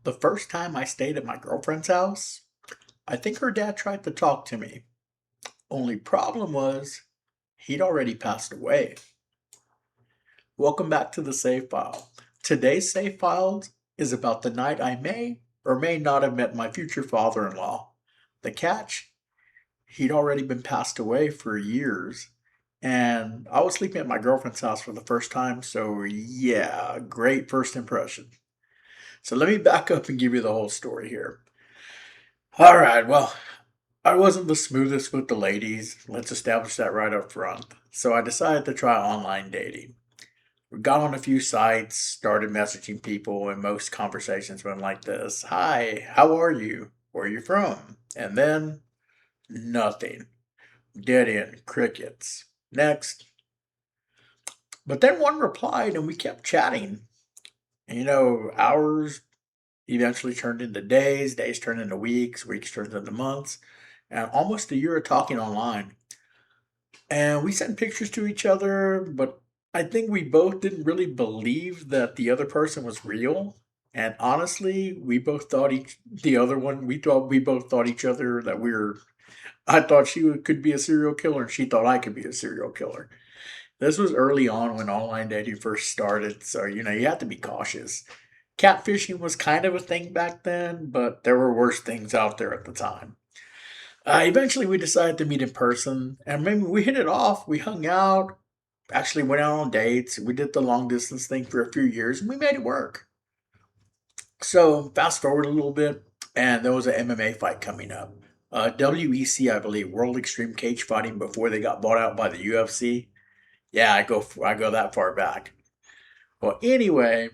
The first time I stayed at my girlfriend's house, I think her dad tried to talk to me. Only problem was, he'd already passed away. Welcome back to the save file. Today's save file is about the night I may or may not have met my future father-in-law. The catch, he'd already been passed away for years. And I was sleeping at my girlfriend's house for the first time, so yeah, great first impression. So let me back up and give you the whole story here. All right, well, I wasn't the smoothest with the ladies. Let's establish that right up front. So I decided to try online dating. We got on a few sites, started messaging people, and most conversations went like this: Hi, how are you? Where are you from? And then nothing. Dead end, crickets. Next. But then one replied, and we kept chatting. And, hours eventually turned into days, days turned into weeks, weeks turned into months, and almost a year of talking online. And we sent pictures to each other, but I think we both didn't really believe that the other person was real. And honestly, we both thought we both thought each other that I thought could be a serial killer and she thought I could be a serial killer. This was early on when online dating first started, so you have to be cautious. Catfishing was kind of a thing back then, but there were worse things out there at the time. Eventually, we decided to meet in person, and maybe we hit it off. We hung out, actually went out on dates. We did the long distance thing for a few years, and we made it work. So, fast forward a little bit, and there was an MMA fight coming up. WEC, I believe, World Extreme Cage Fighting, before they got bought out by the UFC. Yeah, I go that far back. Well, anyway,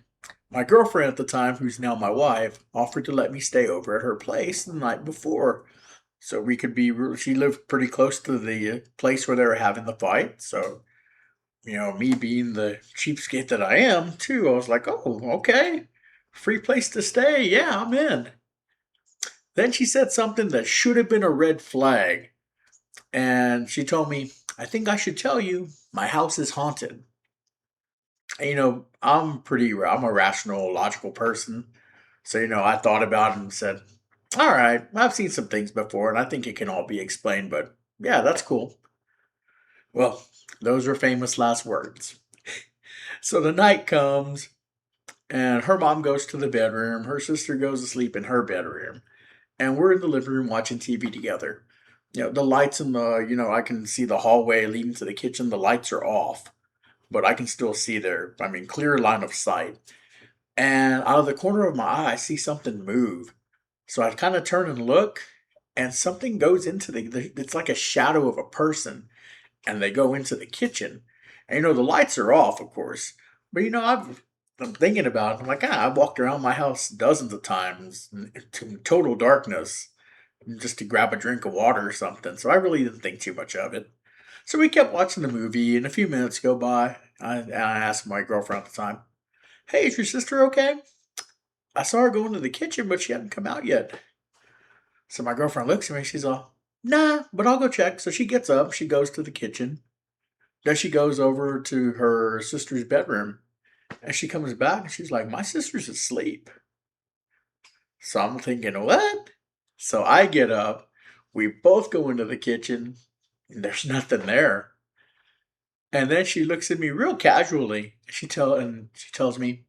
my girlfriend at the time, who's now my wife, offered to let me stay over at her place the night before. So we could be, she lived pretty close to the place where they were having the fight. So, me being the cheapskate that I am, too, I was like, oh, okay. Free place to stay. Yeah, I'm in. Then she said something that should have been a red flag. And she told me, I think I should tell you, my house is haunted. And, I'm a rational, logical person. So, I thought about it and said, all right, I've seen some things before and I think it can all be explained, but yeah, that's cool. Well, those are famous last words. So the night comes and her mom goes to the bedroom, her sister goes to sleep in her bedroom, and we're in the living room watching TV together. The lights in I can see the hallway leading to the kitchen, the lights are off, but I can still see there. I mean, clear line of sight. And out of the corner of my eye, I see something move. So I kind of turn and look, and something goes into it's like a shadow of a person, and they go into the kitchen. And the lights are off, of course. But I'm thinking about it. I'm like, I've walked around my house dozens of times to total darkness just to grab a drink of water or something. So I really didn't think too much of it. So we kept watching the movie, and a few minutes go by. I asked my girlfriend at the time, Hey, is your sister okay? I saw her go into the kitchen, but she hadn't come out yet. So my girlfriend looks at me, she's all, Nah, but I'll go check. So she gets up, she goes to the kitchen. Then she goes over to her sister's bedroom. And she comes back and she's like, My sister's asleep. So I'm thinking, What? So I get up. We both go into the kitchen, and there's nothing there. And then she looks at me real casually. She tells me,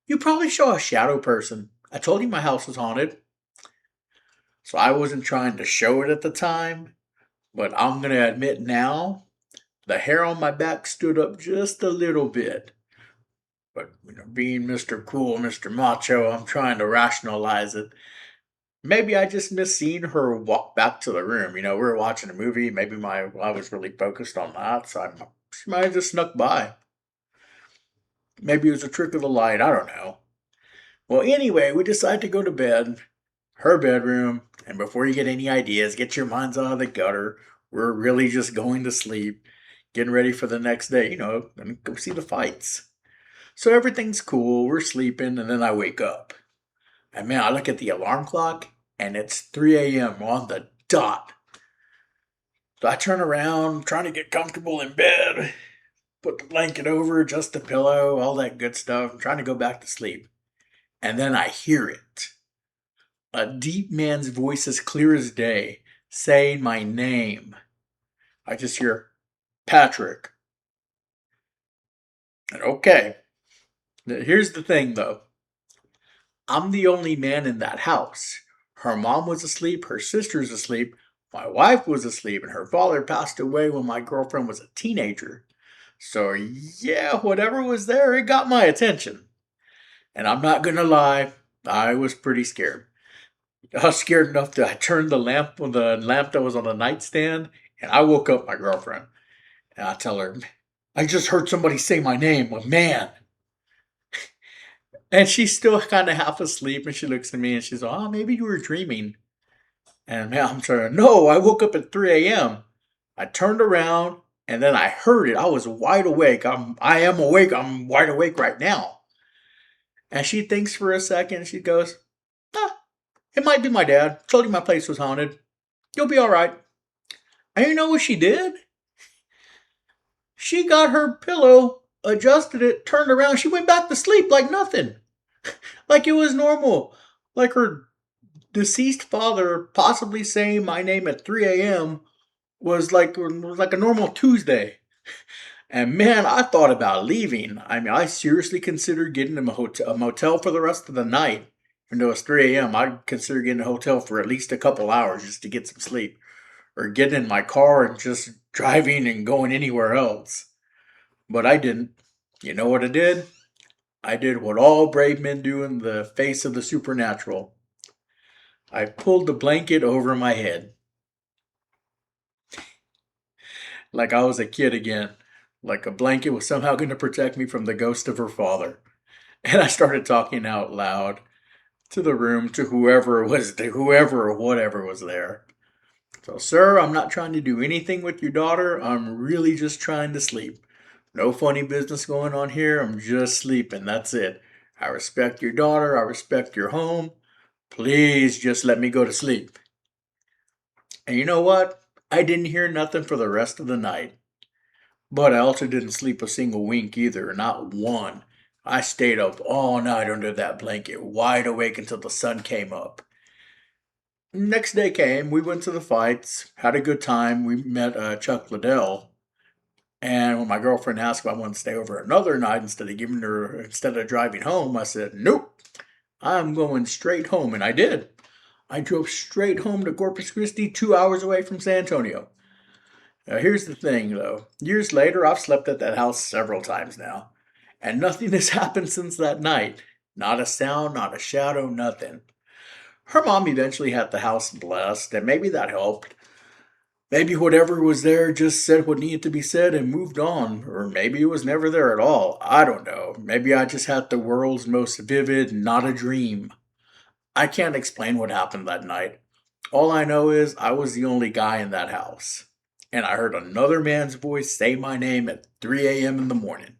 You probably saw a shadow person. I told you my house was haunted. So I wasn't trying to show it at the time, but I'm going to admit now, the hair on my back stood up just a little bit. But being Mr. Cool, Mr. Macho, I'm trying to rationalize it. Maybe I just missed seeing her walk back to the room. We were watching a movie. Maybe I was really focused on that, so she might have just snuck by. Maybe it was a trick of the light. I don't know. Well, anyway, we decided to go to bed, her bedroom, and before you get any ideas, get your minds out of the gutter. We're really just going to sleep, getting ready for the next day, and go see the fights. So everything's cool, we're sleeping, and then I wake up. And man, I look at the alarm clock, and it's 3 a.m. on the dot. So I turn around, trying to get comfortable in bed, put the blanket over, adjust the pillow, all that good stuff, I'm trying to go back to sleep. And then I hear it. A deep man's voice as clear as day, saying my name. I just hear, Patrick. And okay, here's the thing though. I'm the only man in that house. Her mom was asleep, her sister's asleep, my wife was asleep, and her father passed away when my girlfriend was a teenager. So, yeah, whatever was there, it got my attention. And I'm not gonna lie, I was pretty scared. I was scared enough that I turned the lamp that was on the nightstand, and I woke up my girlfriend. And I tell her, I just heard somebody say my name, a man. And she's still kind of half asleep, and she looks at me and she's like, oh, maybe you were dreaming. And man, I'm sorry, no, I woke up at 3 a.m. I turned around and then I heard it. I was wide awake. I am awake. I'm wide awake right now. And she thinks for a second. She goes, ah, it might be my dad. Told you my place was haunted. You'll be all right. And you know what she did? She got her pillow, adjusted it, turned around. She went back to sleep like nothing. Like it was normal. Like her deceased father possibly saying my name at 3 a.m. was like a normal Tuesday. And man, I thought about leaving. I mean, I seriously considered getting a motel for the rest of the night. Even though it's 3 a.m., I'd consider getting a hotel for at least a couple hours just to get some sleep. Or getting in my car and just driving and going anywhere else. But I didn't. You know what I did? I did what all brave men do in the face of the supernatural. I pulled the blanket over my head. Like I was a kid again. Like a blanket was somehow going to protect me from the ghost of her father. And I started talking out loud to the room, to whoever or whatever was there. So, sir, I'm not trying to do anything with your daughter. I'm really just trying to sleep. No funny business going on here. I'm just sleeping. That's it. I respect your daughter. I respect your home. Please just let me go to sleep. And you know what? I didn't hear nothing for the rest of the night. But I also didn't sleep a single wink either, not one. I stayed up all night under that blanket, wide awake until the sun came up. Next day came, we went to the fights, had a good time. We met Chuck Liddell. And when my girlfriend asked if I wanted to stay over another night instead of driving home, I said, nope, I'm going straight home. And I did. I drove straight home to Corpus Christi, 2 hours away from San Antonio. Now, here's the thing, though. Years later, I've slept at that house several times now. And nothing has happened since that night. Not a sound, not a shadow, nothing. Her mom eventually had the house blessed, and maybe that helped. Maybe whatever was there just said what needed to be said and moved on. Or maybe it was never there at all. I don't know. Maybe I just had the world's most vivid, not a dream. I can't explain what happened that night. All I know is I was the only guy in that house. And I heard another man's voice say my name at 3 a.m. in the morning.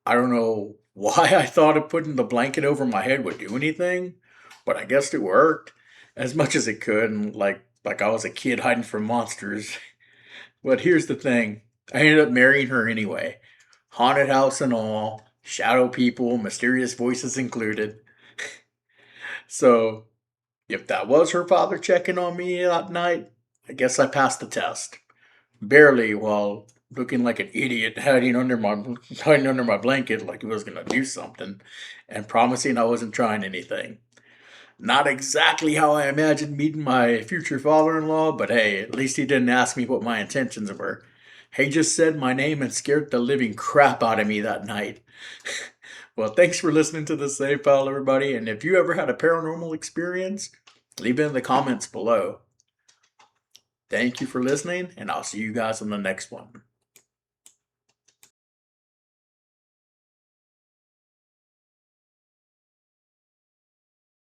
I don't know why I thought of putting the blanket over my head would do anything, but I guess it worked as much as it could, and like I was a kid hiding from monsters. But here's the thing: I ended up marrying her anyway, haunted house and all, shadow people, mysterious voices included. So if that was her father checking on me that night, I guess I passed the test. Barely, while looking like an idiot hiding under my blanket like he was gonna do something, and promising I wasn't trying anything. Not exactly how I imagined meeting my future father-in-law, but hey, at least he didn't ask me what my intentions were. He just said my name and scared the living crap out of me that night. Well, thanks for listening to the Safe File, everybody, and if you ever had a paranormal experience, leave it in the comments below. Thank you for listening, and I'll see you guys in the next one.